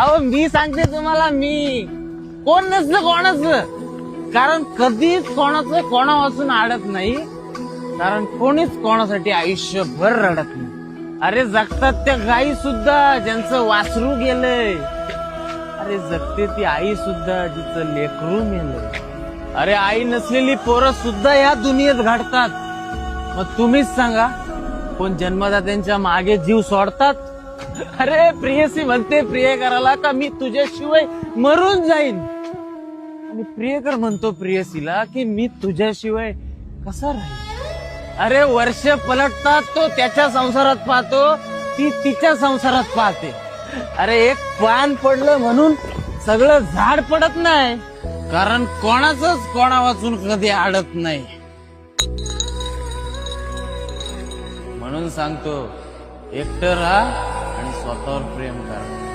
अहो मी सांगते तुम्हाला, मी कोण नसलं कोणाचं, कारण कधीच कोणाचं कोणा वाचून आडत नाही, कारण कोणीच कोणासाठी आयुष्यभर रडत नाही. अरे जगतात त्या गायी सुद्धा ज्यांचं वासरू गेलंय, अरे जगते ती आई सुद्धा जिचं लेकरू मेलंय. अरे आई नसलेली पोरं सुद्धा या दुनियेत घडतात. मग तुम्हीच सांगा, कोण जन्मदात्यांच्या मागे जीव सोडतात? अरे प्रियसी म्हणते प्रियकराला का मी तुझ्याशिवाय मरून जाईन, आणि प्रियकर म्हणतो प्रियसीला की मी तुझ्याशिवाय कसा राहील. अरे वर्ष पलटतात, तो त्याच्या संसारात पाहतो, ती तिच्या संसारात पाहते. अरे एक पान पडलं म्हणून सगळं झाड पडत नाही, कारण कोणाचंच कोणा वाचून कधी आडत नाही. म्हणून सांगतो, एकटं राहा आणि स्वतःवर प्रेम करा.